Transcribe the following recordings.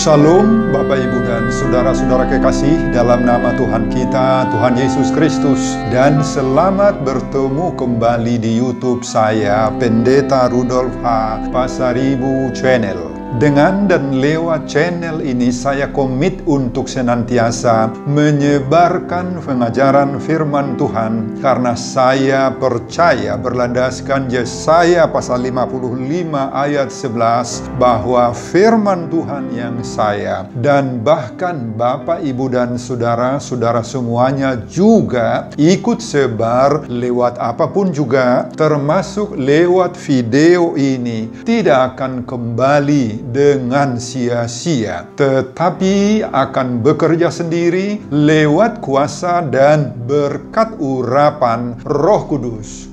Shalom Bapak Ibu dan Saudara-saudara kekasih dalam nama Tuhan kita, Tuhan Yesus Kristus. Dan selamat bertemu kembali di YouTube saya, Pendeta Rudolf H. Pasaribu Channel. Dengan dan lewat channel ini saya komit untuk senantiasa menyebarkan pengajaran firman Tuhan, karena saya percaya berlandaskan Yesaya pasal 55 ayat 11 bahwa firman Tuhan yang saya dan bahkan Bapak, Ibu dan saudara-saudara semuanya juga ikut sebar lewat apapun juga, termasuk lewat video ini, tidak akan kembali dengan sia-sia, tetapi akan bekerja sendiri lewat kuasa dan berkat urapan Roh Kudus.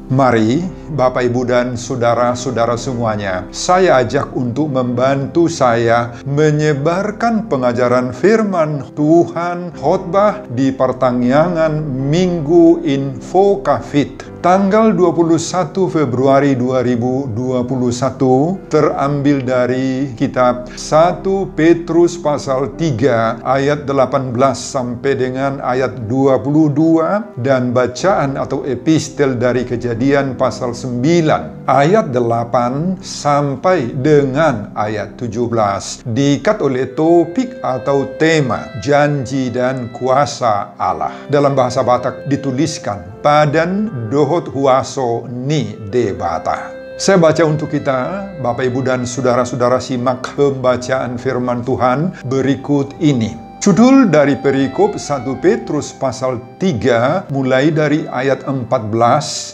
Mari Bapak, Ibu dan saudara-saudara semuanya, saya ajak untuk membantu saya menyebarkan pengajaran firman Tuhan khotbah di pertangyangan Minggu Info Kafit tanggal 21 Februari 2021, terambil dari kitab 1 Petrus pasal 3 ayat 18 sampai dengan ayat 22, dan bacaan atau epistel dari Kejadian pasal 9 ayat 8 sampai dengan ayat 17, diikat oleh topik atau tema janji dan kuasa Allah. Dalam bahasa Batak dituliskan Padan dohot huaso ni debata. Saya baca untuk kita, Bapak, Ibu dan saudara-saudara, simak pembacaan firman Tuhan berikut ini. Judul dari perikop 1 Petrus pasal 3 mulai dari ayat 14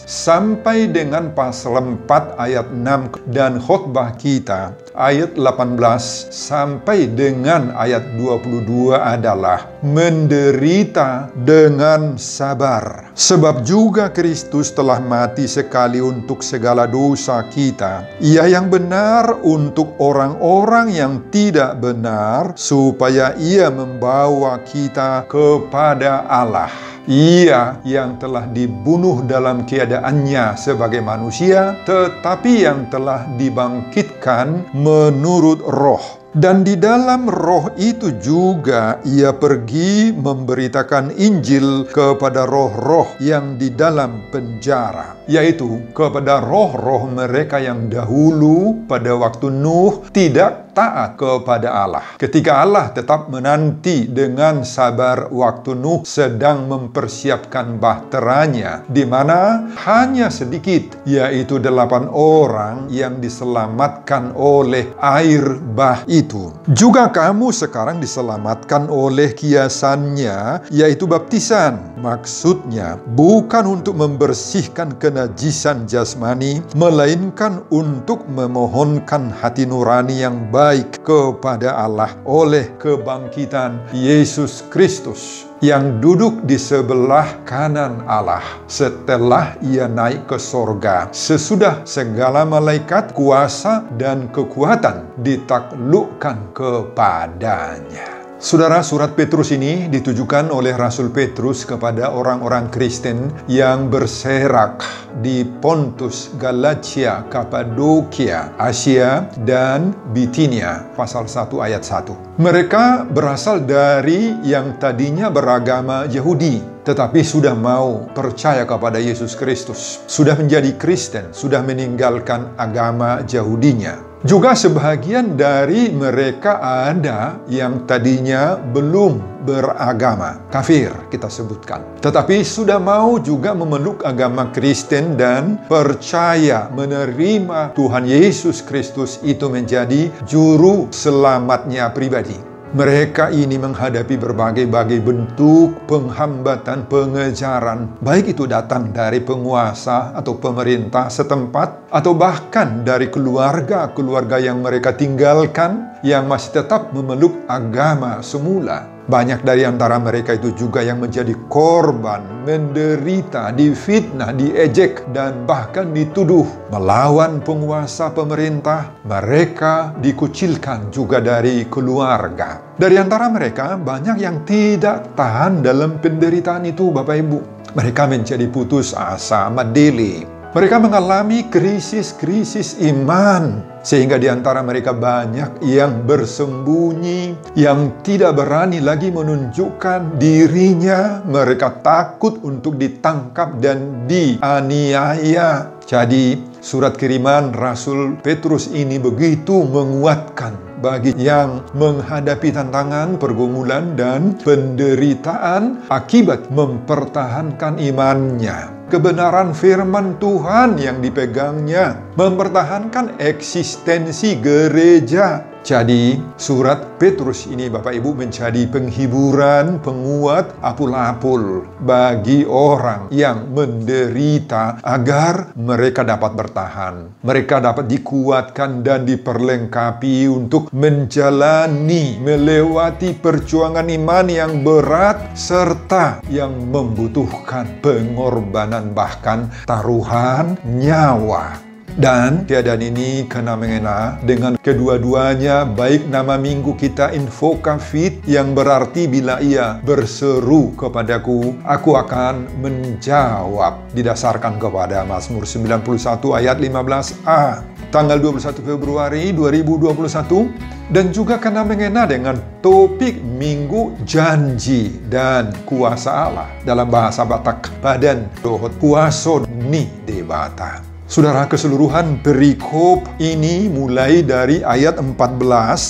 sampai dengan pasal 4 ayat 6, dan khotbah kita ayat 18 sampai dengan ayat 22 adalah menderita dengan sabar. Sebab juga Kristus telah mati sekali untuk segala dosa kita, Ia yang benar untuk orang-orang yang tidak benar, supaya Ia membawa kita kepada Allah. Ia yang telah dibunuh dalam keadaannya sebagai manusia, tetapi yang telah dibangkitkan menurut Roh. Dan di dalam Roh itu juga Ia pergi memberitakan Injil kepada roh-roh yang di dalam penjara, yaitu kepada roh-roh mereka yang dahulu pada waktu Nuh tidak taat kepada Allah, ketika Allah tetap menanti dengan sabar waktu Nuh sedang mempersiapkan bahteranya, di mana hanya sedikit, yaitu 8 orang yang diselamatkan oleh air bah itu. Juga kamu sekarang diselamatkan oleh kiasannya, yaitu baptisan. Maksudnya bukan untuk membersihkan kenajisan jasmani, melainkan untuk memohonkan hati nurani yang baik kepada Allah oleh kebangkitan Yesus Kristus yang duduk di sebelah kanan Allah setelah Ia naik ke sorga, sesudah segala malaikat, kuasa, dan kekuatan ditaklukkan kepadanya. Saudara, surat Petrus ini ditujukan oleh Rasul Petrus kepada orang-orang Kristen yang berserak di Pontus, Galatia, Kapadokia, Asia, dan Bitinia, pasal 1 ayat 1. Mereka berasal dari yang tadinya beragama Yahudi, tetapi sudah mau percaya kepada Yesus Kristus, sudah menjadi Kristen, sudah meninggalkan agama Yahudinya. Juga sebahagian dari mereka ada yang tadinya belum beragama, kafir kita sebutkan, tetapi sudah mau juga memeluk agama Kristen dan percaya menerima Tuhan Yesus Kristus itu menjadi juru selamatnya pribadi. Mereka ini menghadapi berbagai-bagai bentuk penghambatan, pengejaran, baik itu datang dari penguasa atau pemerintah setempat, atau bahkan dari keluarga-keluarga yang mereka tinggalkan, yang masih tetap memeluk agama semula. Banyak dari antara mereka itu juga yang menjadi korban, menderita, difitnah, diejek, dan bahkan dituduh melawan penguasa pemerintah. Mereka dikucilkan juga dari keluarga. Dari antara mereka banyak yang tidak tahan dalam penderitaan itu, Bapak Ibu. Mereka menjadi putus asa, medeli. Mereka mengalami krisis-krisis iman, sehingga di antara mereka banyak yang bersembunyi, yang tidak berani lagi menunjukkan dirinya. Mereka takut untuk ditangkap dan dianiaya. Jadi, surat kiriman Rasul Petrus ini begitu menguatkan bagi yang menghadapi tantangan, pergumulan, dan penderitaan akibat mempertahankan imannya. Kebenaran firman Tuhan yang dipegangnya, mempertahankan eksistensi gereja. Jadi, surat Petrus ini Bapak Ibu menjadi penghiburan, penguat, apul-apul bagi orang yang menderita agar mereka dapat bertahan. Mereka dapat dikuatkan dan diperlengkapi untuk menjalani, melewati perjuangan iman yang berat serta yang membutuhkan pengorbanan bahkan taruhan nyawa. Dan keadaan ini kena mengena dengan kedua-duanya, baik nama minggu kita Infokafit yang berarti bila ia berseru kepadaku, aku akan menjawab, didasarkan kepada Mazmur 91 ayat 15a, tanggal 21 Februari 2021, dan juga kena mengena dengan topik Minggu Janji dan Kuasa Allah dalam bahasa Batak, Badan Dohot Kuaso Ni Debata. Saudara, keseluruhan perikop ini mulai dari ayat 14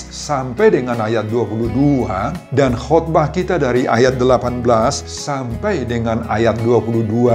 sampai dengan ayat 22, dan khotbah kita dari ayat 18 sampai dengan ayat 22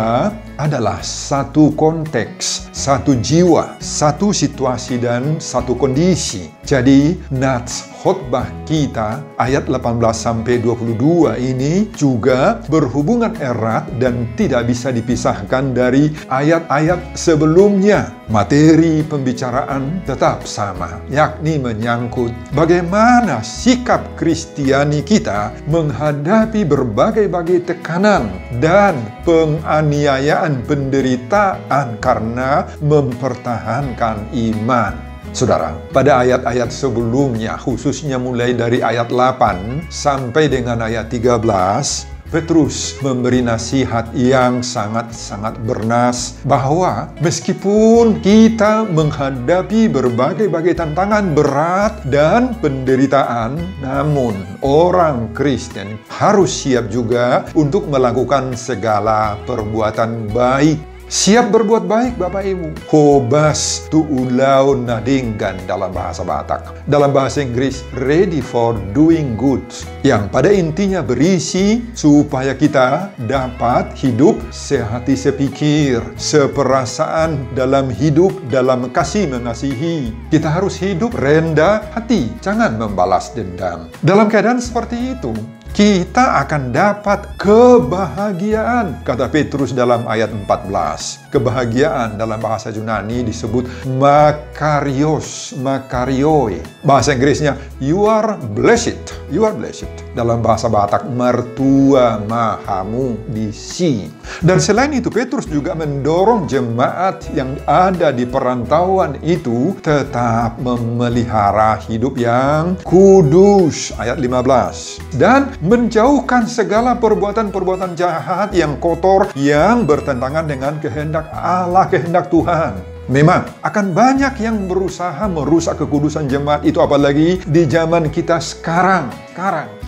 adalah satu konteks, satu jiwa, satu situasi, dan satu kondisi. Jadi, nats khotbah kita ayat 18 sampai 22 ini juga berhubungan erat dan tidak bisa dipisahkan dari ayat-ayat sebelumnya. Materi pembicaraan tetap sama, yakni menyangkut bagaimana sikap Kristiani kita menghadapi berbagai-bagai tekanan dan penganiayaan, penderitaan karena mempertahankan iman. Saudara, pada ayat-ayat sebelumnya, khususnya mulai dari ayat 8 sampai dengan ayat 13, Petrus memberi nasihat yang sangat-sangat bernas bahwa meskipun kita menghadapi berbagai-bagai tantangan berat dan penderitaan, namun orang Kristen harus siap juga untuk melakukan segala perbuatan baik. Siap berbuat baik, Bapak Ibu. Hobas tu ulau nadinggan dalam bahasa Batak. Dalam bahasa Inggris, ready for doing good. Yang pada intinya berisi supaya kita dapat hidup sehati sepikir, seperasaan dalam hidup, dalam kasih mengasihi. Kita harus hidup rendah hati, jangan membalas dendam. Dalam keadaan seperti itu, kita akan dapat kebahagiaan, kata Petrus dalam ayat 14. Kebahagiaan dalam bahasa Yunani disebut makarios, makarioi. Bahasa Inggrisnya, you are blessed. You are blessed. Dalam bahasa Batak, mertua mahamu disi. Dan selain itu, Petrus juga mendorong jemaat yang ada di perantauan itu tetap memelihara hidup yang kudus, ayat 15. Dan menjauhkan segala perbuatan-perbuatan jahat yang kotor, yang bertentangan dengan kehendak Allah, kehendak Tuhan. Memang akan banyak yang berusaha merusak kekudusan jemaat itu, apalagi di zaman kita sekarang.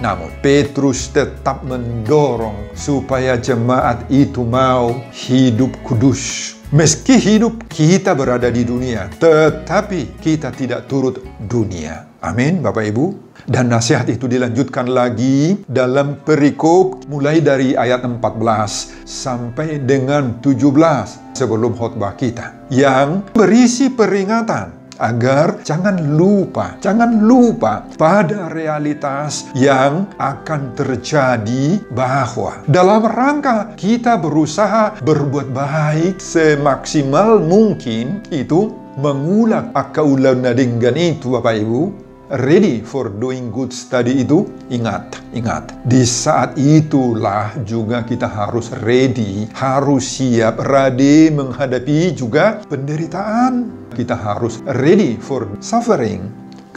Namun Petrus tetap mendorong supaya jemaat itu mau hidup kudus. Meski hidup kita berada di dunia, tetapi kita tidak turut dunia. Amin, Bapak Ibu. Dan nasihat itu dilanjutkan lagi dalam perikop mulai dari ayat 14 sampai dengan 17 sebelum khotbah kita, yang berisi peringatan agar jangan lupa pada realitas yang akan terjadi, bahwa dalam rangka kita berusaha berbuat baik semaksimal mungkin, itu mengulang akaulan nadinggan itu, Bapak Ibu. Ready for doing good tadi itu, ingat. Di saat itulah juga kita harus ready, harus siap, ready menghadapi juga penderitaan. Kita harus ready for suffering.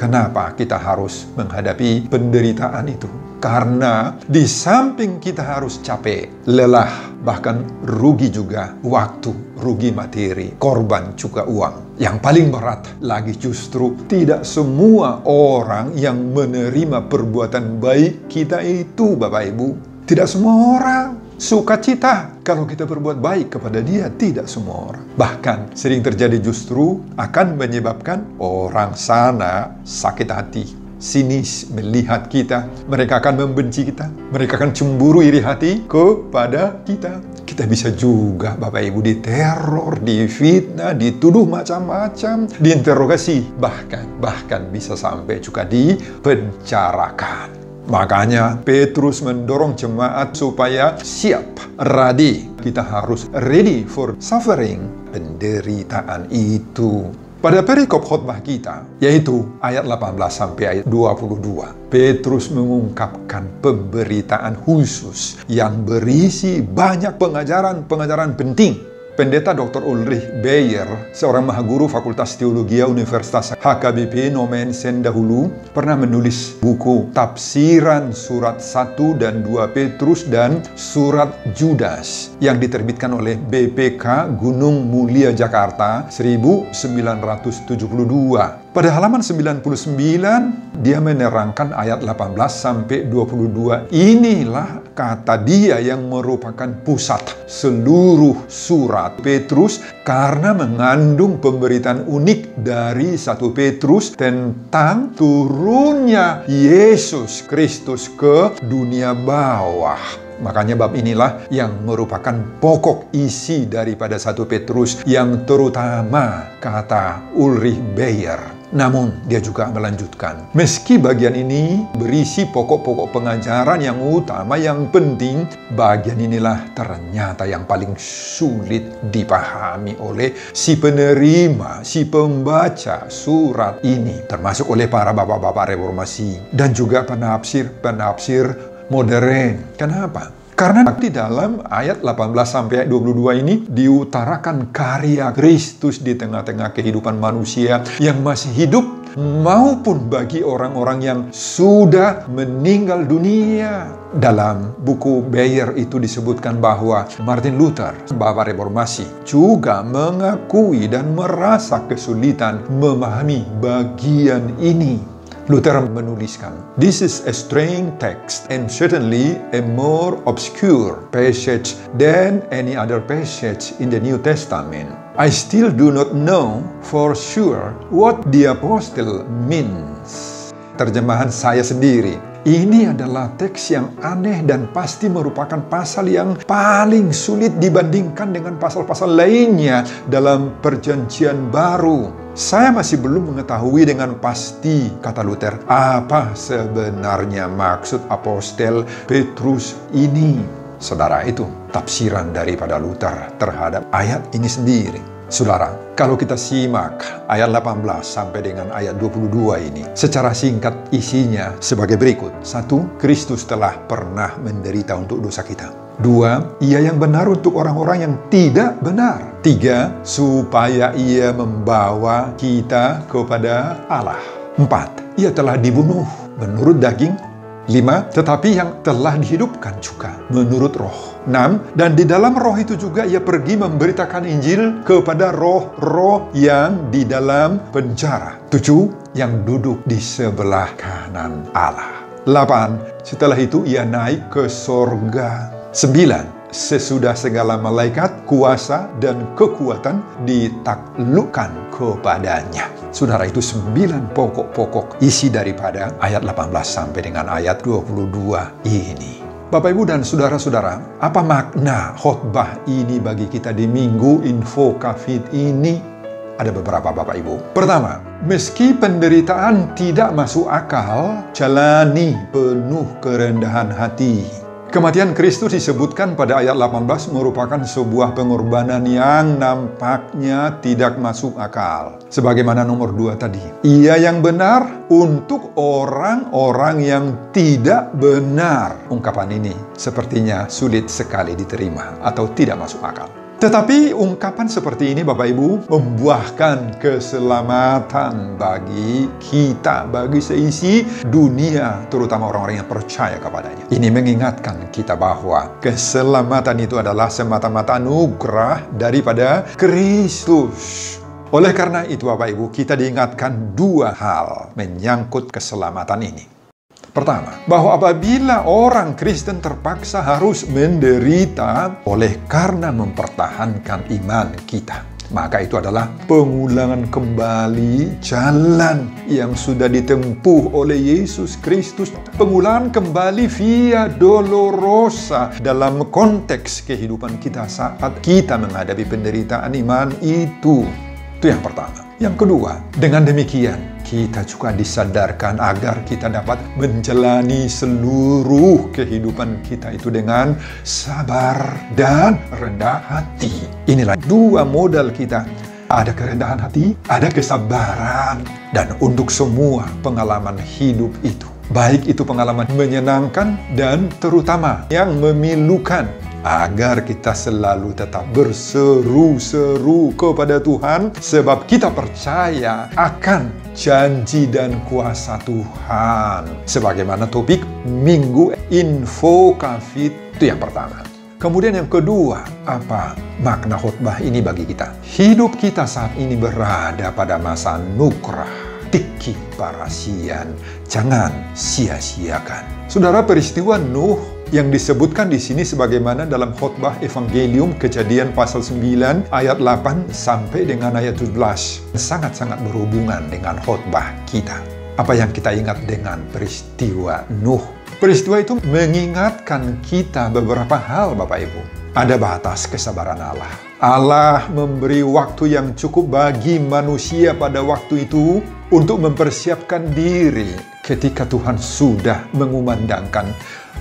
Kenapa kita harus menghadapi penderitaan itu? Karena di samping kita harus capek, lelah, bahkan rugi juga waktu, rugi materi, korban juga uang. Yang paling berat lagi justru tidak semua orang yang menerima perbuatan baik kita itu, Bapak Ibu. Tidak semua orang sukacita kalau kita berbuat baik kepada dia, tidak semua orang. Bahkan sering terjadi justru akan menyebabkan orang sana sakit hati, sinis melihat kita, mereka akan membenci kita, mereka akan cemburu iri hati kepada kita. Kita bisa juga Bapak Ibu diteror, difitnah, dituduh macam-macam, diinterogasi, bahkan bisa sampai juga dipenjarakan. Makanya Petrus mendorong jemaat supaya siap, ready. Kita harus ready for suffering, penderitaan itu. Pada perikop khotbah kita, yaitu ayat 18 sampai ayat 22, Petrus mengungkapkan pemberitaan khusus yang berisi banyak pengajaran penting. Pendeta Dr. Ulrich Beyer, seorang mahaguru Fakultas Teologi Universitas HKBP Nomen Sendahulu, pernah menulis buku Tafsiran Surat 1 dan 2 Petrus dan Surat Judas yang diterbitkan oleh BPK Gunung Mulia Jakarta 1972. Pada halaman 99, dia menerangkan ayat 18 sampai 22. Inilah kata dia yang merupakan pusat seluruh surat Petrus karena mengandung pemberitaan unik dari 1 Petrus tentang turunnya Yesus Kristus ke dunia bawah. Makanya bab inilah yang merupakan pokok isi daripada 1 Petrus yang terutama kata Ulrich Beyer. Namun dia juga melanjutkan, meski bagian ini berisi pokok-pokok pengajaran yang utama, yang penting, bagian inilah ternyata yang paling sulit dipahami oleh si penerima, si pembaca surat ini, termasuk oleh para bapak-bapak reformasi dan juga penafsir modern. Kenapa? Karena di dalam ayat 18 sampai 22 ini diutarakan karya Kristus di tengah-tengah kehidupan manusia yang masih hidup maupun bagi orang-orang yang sudah meninggal dunia. Dalam buku Beyer itu disebutkan bahwa Martin Luther, bapak reformasi, juga mengakui dan merasa kesulitan memahami bagian ini. Luther menuliskan, "This is a strange text and certainly a more obscure passage than any other passage in the New Testament. I still do not know for sure what the apostle means." Terjemahan saya sendiri, ini adalah teks yang aneh dan pasti merupakan pasal yang paling sulit dibandingkan dengan pasal-pasal lainnya dalam Perjanjian Baru. Saya masih belum mengetahui dengan pasti, kata Luther, apa sebenarnya maksud apostel Petrus ini. Saudara, itu tafsiran daripada Luther terhadap ayat ini sendiri. Saudara, kalau kita simak ayat 18 sampai dengan ayat 22 ini, secara singkat isinya sebagai berikut. 1. Kristus telah pernah menderita untuk dosa kita. 2. Ia yang benar untuk orang-orang yang tidak benar. 3. Supaya ia membawa kita kepada Allah. 4. Ia telah dibunuh menurut daging. 5. Tetapi yang telah dihidupkan juga menurut roh. 6. Dan di dalam roh itu juga ia pergi memberitakan Injil kepada roh-roh yang di dalam penjara. 7. Yang duduk di sebelah kanan Allah. 8. Setelah itu ia naik ke sorga. 9. Sesudah segala malaikat, kuasa, dan kekuatan ditaklukkan kepadanya. Saudara, itu 9 pokok-pokok isi daripada ayat 18 sampai dengan ayat 22 ini. Bapak, Ibu, dan saudara-saudara, apa makna khotbah ini bagi kita di Minggu Info Covid ini? Ada beberapa, Bapak Ibu. Pertama, meski penderitaan tidak masuk akal, jalani penuh kerendahan hati. Kematian Kristus disebutkan pada ayat 18 merupakan sebuah pengorbanan yang nampaknya tidak masuk akal. Sebagaimana nomor 2 tadi. Ia yang benar untuk orang-orang yang tidak benar. Ungkapan ini sepertinya sulit sekali diterima atau tidak masuk akal. Tetapi ungkapan seperti ini Bapak Ibu membuahkan keselamatan bagi kita, bagi seisi dunia, terutama orang-orang yang percaya kepadanya. Ini mengingatkan kita bahwa keselamatan itu adalah semata-mata anugerah daripada Kristus. Oleh karena itu Bapak Ibu, kita diingatkan dua hal menyangkut keselamatan ini. Pertama, bahwa apabila orang Kristen terpaksa harus menderita oleh karena mempertahankan iman kita, maka itu adalah pengulangan kembali jalan yang sudah ditempuh oleh Yesus Kristus. Pengulangan kembali via dolorosa dalam konteks kehidupan kita saat kita menghadapi penderitaan iman itu. Itu yang pertama. Yang kedua, dengan demikian kita juga disadarkan agar kita dapat menjalani seluruh kehidupan kita itu dengan sabar dan rendah hati. Inilah dua modal kita. Ada kerendahan hati, ada kesabaran. Dan untuk semua pengalaman hidup itu, baik itu pengalaman menyenangkan dan terutama yang memilukan, agar kita selalu tetap berseru-seru kepada Tuhan, sebab kita percaya akan janji dan kuasa Tuhan. Sebagaimana topik Minggu Info COVID itu yang pertama. Kemudian yang kedua, apa makna khotbah ini bagi kita? Hidup kita saat ini berada pada masa anugerah. Tiki parasian, jangan sia-siakan. Saudara, peristiwa Nuh yang disebutkan di sini sebagaimana dalam khotbah Evangelium Kejadian pasal 9 ayat 8 sampai dengan ayat 17 sangat-sangat berhubungan dengan khotbah kita. Apa yang kita ingat dengan peristiwa Nuh? Peristiwa itu mengingatkan kita beberapa hal, Bapak Ibu. Ada batas kesabaran Allah. Allah memberi waktu yang cukup bagi manusia pada waktu itu untuk mempersiapkan diri ketika Tuhan sudah mengumandangkan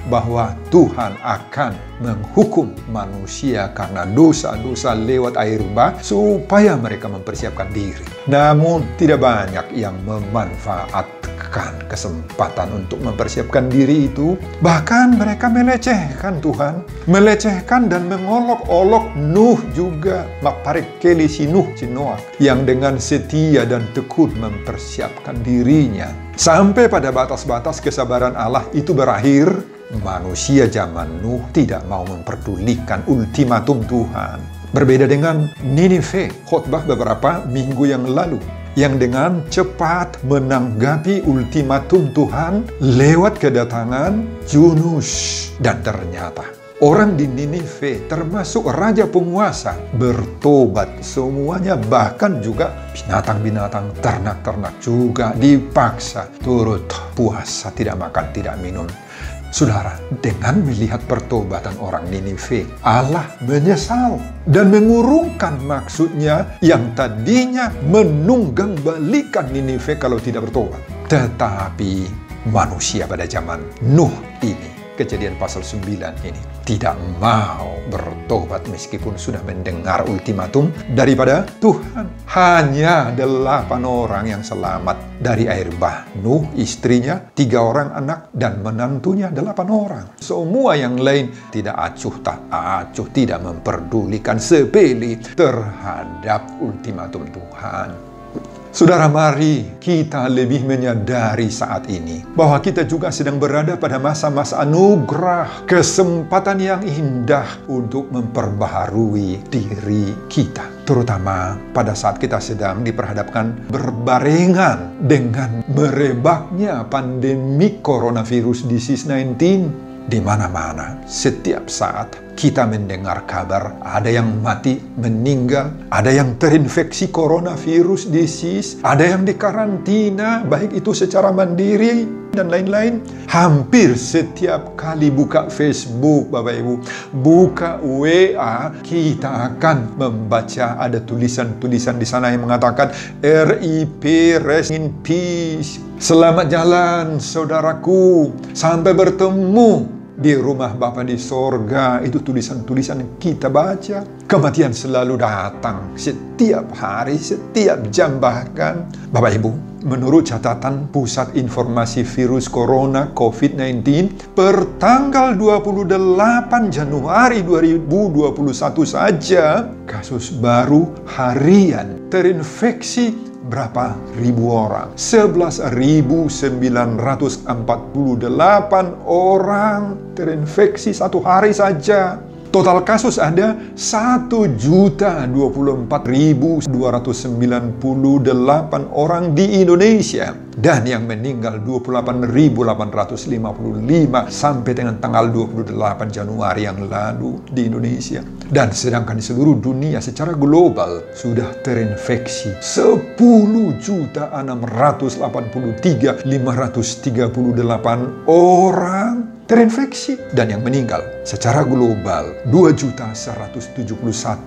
bahwa Tuhan akan menghukum manusia karena dosa-dosa lewat air bah, supaya mereka mempersiapkan diri. Namun tidak banyak yang memanfaatkan kesempatan untuk mempersiapkan diri itu. Bahkan mereka melecehkan Tuhan, melecehkan dan mengolok-olok Nuh juga, maparekeli si Nuh, si Noah, yang dengan setia dan tekun mempersiapkan dirinya. Sampai pada batas-batas kesabaran Allah itu berakhir, manusia zaman Nuh tidak mau memperdulikan ultimatum Tuhan. Berbeda dengan Ninive, khotbah beberapa minggu yang lalu, yang dengan cepat menanggapi ultimatum Tuhan lewat kedatangan Yunus. Dan ternyata orang di Ninive, termasuk raja penguasa, bertobat semuanya, bahkan juga binatang-binatang, ternak-ternak juga dipaksa turut puasa, tidak makan, tidak minum. Saudara, dengan melihat pertobatan orang Ninive, Allah menyesal dan mengurungkan maksudnya yang tadinya menunggangbalikan Ninive kalau tidak bertobat. Tetapi manusia pada zaman Nuh ini, Kejadian pasal 9 ini, tidak mau bertobat meskipun sudah mendengar ultimatum daripada Tuhan. Hanya 8 orang yang selamat dari air bah. Nuh, istrinya, 3 orang anak, dan menantunya 8 orang. Semua yang lain tidak acuh tak acuh, tidak memperdulikan sepele terhadap ultimatum Tuhan. Saudara, mari kita lebih menyadari saat ini bahwa kita juga sedang berada pada masa-masa anugerah, kesempatan yang indah untuk memperbaharui diri kita. Terutama pada saat kita sedang diperhadapkan berbarengan dengan merebaknya pandemi coronavirus disease 19. Di mana-mana, setiap saat kita mendengar kabar ada yang mati, meninggal, ada yang terinfeksi coronavirus disease, ada yang dikarantina, baik itu secara mandiri dan lain-lain. Hampir setiap kali buka Facebook, Bapak Ibu, buka WA, kita akan membaca ada tulisan-tulisan di sana yang mengatakan RIP, rest in peace. Selamat jalan saudaraku, sampai bertemu di rumah Bapa di sorga. Itu tulisan-tulisan kita baca. Kematian selalu datang setiap hari, setiap jam bahkan. Bapak Ibu, menurut catatan Pusat Informasi Virus Corona COVID-19 per tanggal 28 Januari 2021 saja, kasus baru harian terinfeksi berapa ribu orang? 11.948 orang terinfeksi satu hari saja. Total kasus ada 1.024.298 orang di Indonesia. Dan yang meninggal 28.855 sampai dengan tanggal 28 Januari yang lalu di Indonesia. Dan sedangkan di seluruh dunia secara global sudah terinfeksi 10.683.538 orang terinfeksi. Dan yang meninggal secara global 2.171.208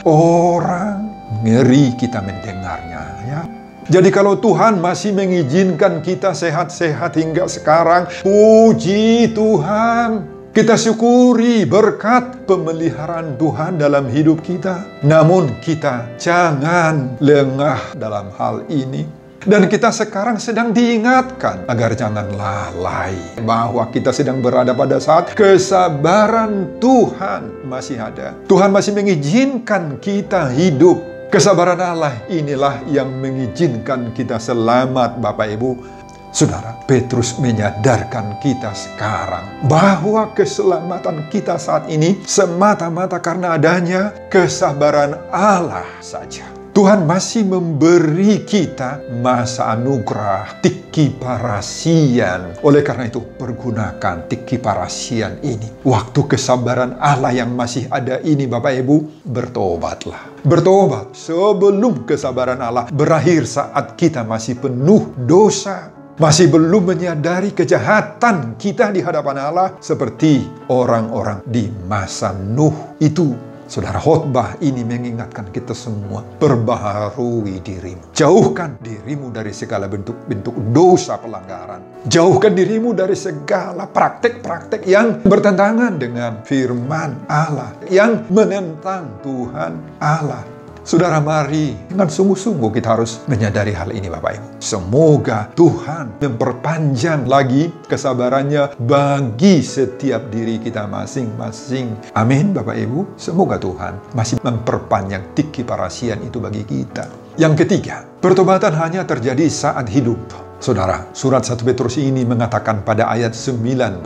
orang. Ngeri kita mendengarnya, ya. Jadi kalau Tuhan masih mengizinkan kita sehat-sehat hingga sekarang, puji Tuhan. Kita syukuri berkat pemeliharaan Tuhan dalam hidup kita. Namun kita jangan lengah dalam hal ini. Dan kita sekarang sedang diingatkan agar jangan lalai bahwa kita sedang berada pada saat kesabaran Tuhan masih ada. Tuhan masih mengizinkan kita hidup. Kesabaran Allah inilah yang mengizinkan kita selamat, Bapak Ibu. Saudara, Petrus menyadarkan kita sekarang bahwa keselamatan kita saat ini semata-mata karena adanya kesabaran Allah saja. Tuhan masih memberi kita masa anugerah tiki parasian. Oleh karena itu, pergunakan tiki parasian ini. Waktu kesabaran Allah yang masih ada ini, Bapak Ibu, bertobatlah. Bertobat sebelum kesabaran Allah berakhir saat kita masih penuh dosa. Masih belum menyadari kejahatan kita di hadapan Allah seperti orang-orang di masa Nuh itu. Saudara, khotbah ini mengingatkan kita semua, perbaharui dirimu. Jauhkan dirimu dari segala bentuk-bentuk dosa pelanggaran. Jauhkan dirimu dari segala praktek-praktek yang bertentangan dengan firman Allah, yang menentang Tuhan Allah. Saudara, mari dengan sungguh-sungguh kita harus menyadari hal ini, Bapak Ibu. Semoga Tuhan memperpanjang lagi kesabarannya bagi setiap diri kita masing-masing. Amin, Bapak Ibu. Semoga Tuhan masih memperpanjang tiki parasian itu bagi kita. Yang ketiga, pertobatan hanya terjadi saat hidup. Saudara, surat 1 Petrus ini mengatakan pada ayat 19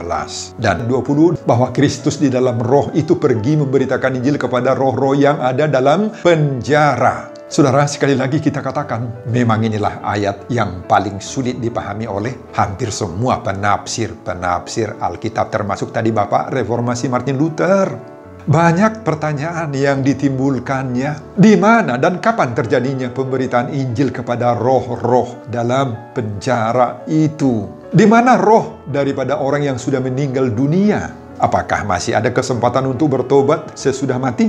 dan 20 bahwa Kristus di dalam roh itu pergi memberitakan Injil kepada roh-roh yang ada dalam penjara. Saudara, sekali lagi kita katakan, memang inilah ayat yang paling sulit dipahami oleh hampir semua penafsir Alkitab, termasuk tadi Bapak Reformasi Martin Luther. Banyak pertanyaan yang ditimbulkannya. Di mana dan kapan terjadinya pemberitaan Injil kepada roh-roh dalam penjara itu? Di mana roh daripada orang yang sudah meninggal dunia? Apakah masih ada kesempatan untuk bertobat sesudah mati?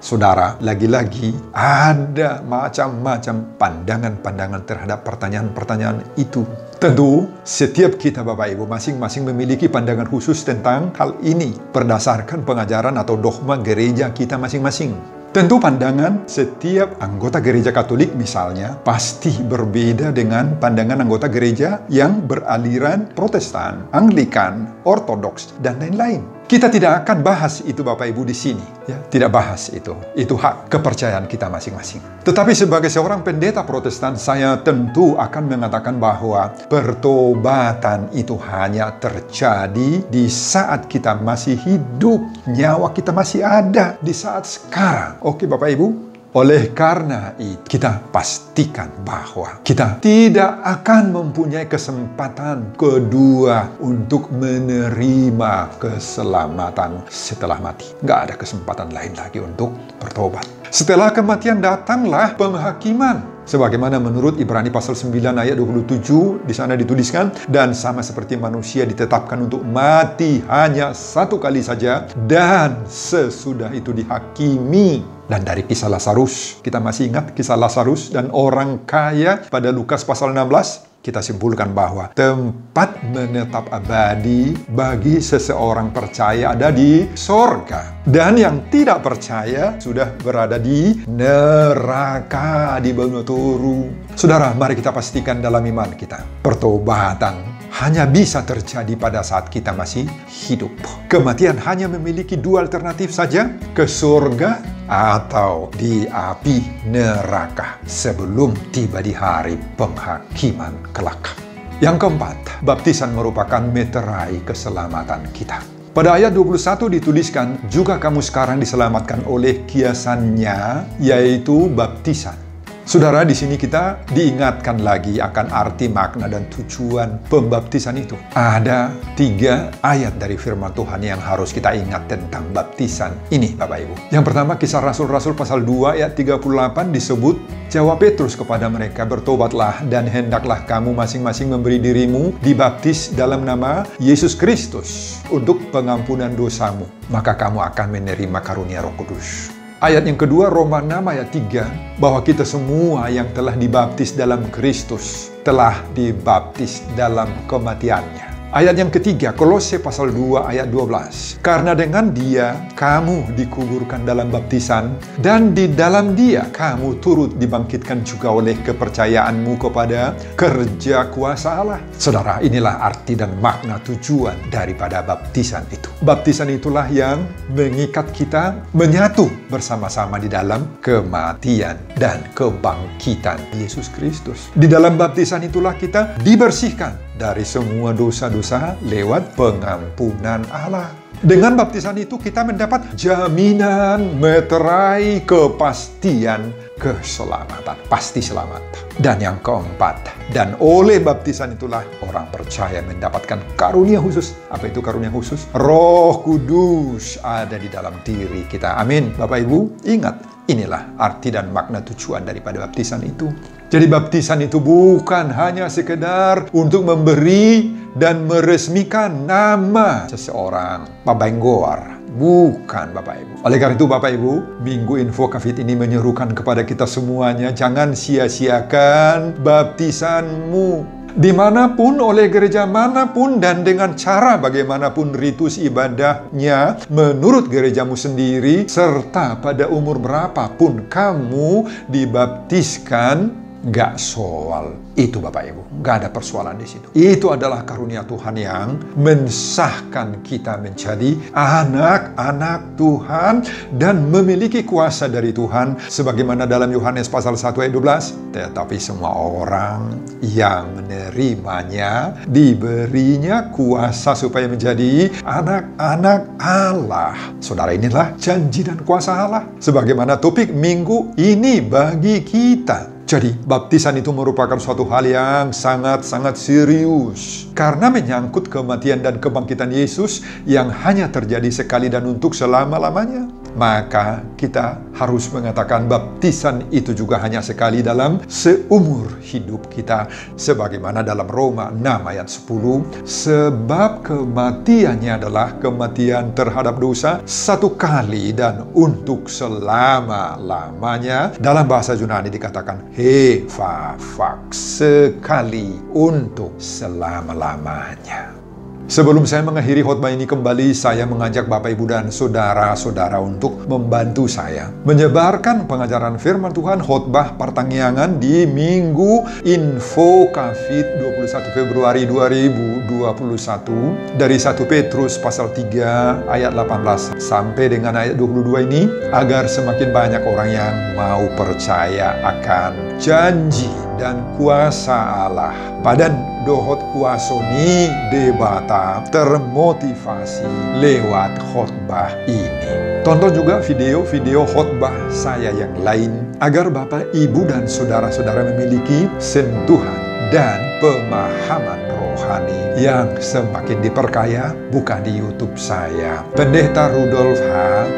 Saudara, lagi-lagi ada macam-macam pandangan-pandangan terhadap pertanyaan-pertanyaan itu. Tentu, setiap kita Bapak Ibu masing-masing memiliki pandangan khusus tentang hal ini berdasarkan pengajaran atau dogma gereja kita masing-masing. Tentu pandangan setiap anggota gereja Katolik misalnya pasti berbeda dengan pandangan anggota gereja yang beraliran Protestan, Anglikan, Ortodoks, dan lain-lain. Kita tidak akan bahas itu Bapak Ibu di sini, ya. Tidak bahas itu. Itu hak kepercayaan kita masing-masing. Tetapi sebagai seorang pendeta Protestan, saya tentu akan mengatakan bahwa pertobatan itu hanya terjadi di saat kita masih hidup, nyawa kita masih ada di saat sekarang. Oke Bapak Ibu? Oleh karena itu, kita pastikan bahwa kita tidak akan mempunyai kesempatan kedua untuk menerima keselamatan setelah mati. Nggak ada kesempatan lain lagi untuk bertobat. Setelah kematian datanglah penghakiman. Sebagaimana menurut Ibrani pasal 9 ayat 27, di sana dituliskan, dan sama seperti manusia ditetapkan untuk mati hanya satu kali saja, dan sesudah itu dihakimi. Dan dari kisah Lazarus, kita masih ingat kisah Lazarus dan orang kaya pada Lukas pasal 16? Kita simpulkan bahwa tempat menetap abadi bagi seseorang percaya ada di sorga. Dan yang tidak percaya sudah berada di neraka, di Benotoru. Saudara, mari kita pastikan dalam iman kita, pertobatan hanya bisa terjadi pada saat kita masih hidup. Kematian hanya memiliki dua alternatif saja, ke surga atau di api neraka sebelum tiba di hari penghakiman kelak. Yang keempat, baptisan merupakan meterai keselamatan kita. Pada ayat 21 dituliskan, juga kamu sekarang diselamatkan oleh kiasannya, yaitu baptisan. Saudara, di sini kita diingatkan lagi akan arti, makna, dan tujuan pembaptisan itu. Ada 3 ayat dari firman Tuhan yang harus kita ingat tentang baptisan ini, Bapak Ibu. Yang pertama, Kisah Rasul-Rasul pasal 2 ayat 38 disebut, jawab Petrus kepada mereka, bertobatlah dan hendaklah kamu masing-masing memberi dirimu dibaptis dalam nama Yesus Kristus untuk pengampunan dosamu, maka kamu akan menerima karunia Roh Kudus. Ayat yang kedua, Roma 6 ayat 3, bahwa kita semua yang telah dibaptis dalam Kristus telah dibaptis dalam kematiannya. Ayat yang ketiga, Kolose pasal 2 ayat 12. Karena dengan Dia kamu dikuburkan dalam baptisan, dan di dalam Dia kamu turut dibangkitkan juga oleh kepercayaanmu kepada kerja kuasa Allah. Saudara, inilah arti dan makna tujuan daripada baptisan itu. Baptisan itulah yang mengikat kita menyatu bersama-sama di dalam kematian dan kebangkitan Yesus Kristus. Di dalam baptisan itulah kita dibersihkan dari semua dosa-dosa lewat pengampunan Allah. Dengan baptisan itu kita mendapat jaminan, meterai, kepastian, keselamatan. Pasti selamat. Dan yang keempat, dan oleh baptisan itulah orang percaya mendapatkan karunia khusus. Apa itu karunia khusus? Roh Kudus ada di dalam diri kita. Amin. Bapak Ibu, ingat, inilah arti dan makna tujuan daripada baptisan itu. Jadi baptisan itu bukan hanya sekedar untuk memberi dan meresmikan nama seseorang, Babenggoar. Bukan, Bapak Ibu. Oleh karena itu, Bapak Ibu, Minggu Info Covid ini menyerukan kepada kita semuanya, jangan sia-siakan baptisanmu. Dimanapun, oleh gereja manapun, dan dengan cara bagaimanapun ritus ibadahnya menurut gerejamu sendiri, serta pada umur berapapun kamu dibaptiskan, nggak soal itu, Bapak Ibu. Nggak ada persoalan di situ. Itu adalah karunia Tuhan yang mensahkan kita menjadi anak-anak Tuhan dan memiliki kuasa dari Tuhan. Sebagaimana dalam Yohanes pasal 1 ayat 12. Tetapi semua orang yang menerimanya diberinya kuasa supaya menjadi anak-anak Allah. Saudara, inilah janji dan kuasa Allah. Sebagaimana topik minggu ini bagi kita. Jadi, baptisan itu merupakan suatu hal yang sangat-sangat serius. Karena menyangkut kematian dan kebangkitan Yesus yang hanya terjadi sekali dan untuk selama-lamanya. Maka kita harus mengatakan baptisan itu juga hanya sekali dalam seumur hidup kita. Sebagaimana dalam Roma 6 ayat 10. Sebab kematiannya adalah kematian terhadap dosa satu kali dan untuk selama-lamanya. Dalam bahasa Yunani dikatakan hephaphak, sekali untuk selama-lamanya. Sebelum saya mengakhiri khotbah ini kembali, saya mengajak Bapak, Ibu, dan saudara-saudara untuk membantu saya menyebarkan pengajaran firman Tuhan khotbah pertanggiangan di Minggu Info Covid 21 Februari 2021 dari 1 Petrus pasal 3 ayat 18 sampai dengan ayat 22 ini, agar semakin banyak orang yang mau percaya akan janji dan kuasa Allah. Padan dohot kuasoni debata termotivasi lewat khotbah ini. Tonton juga video-video khotbah saya yang lain agar Bapak, Ibu, dan saudara-saudara memiliki sentuhan dan pemahaman rohani yang semakin diperkaya. Buka di YouTube saya, Pendeta Rudolf H.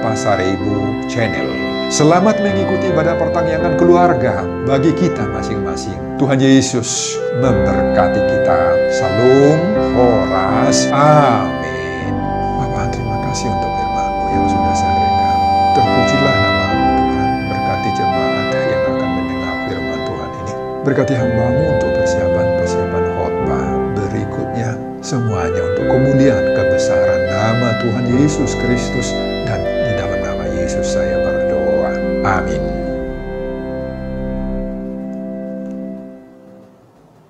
Pasaribu Channel. Selamat mengikuti ibadah pertanggiangan keluarga bagi kita masing-masing. Tuhan Yesus memberkati kita. Salam, Horas, amin. Bapa, terima kasih untuk firman-Mu yang sudah saya berikan. Terpujilah nama Tuhan. Berkati hamba-Mu untuk persiapan-persiapan khotbah berikutnya, semuanya untuk kemuliaan kebesaran nama Tuhan Yesus Kristus, dan di dalam nama Yesus saya berdoa. Amin.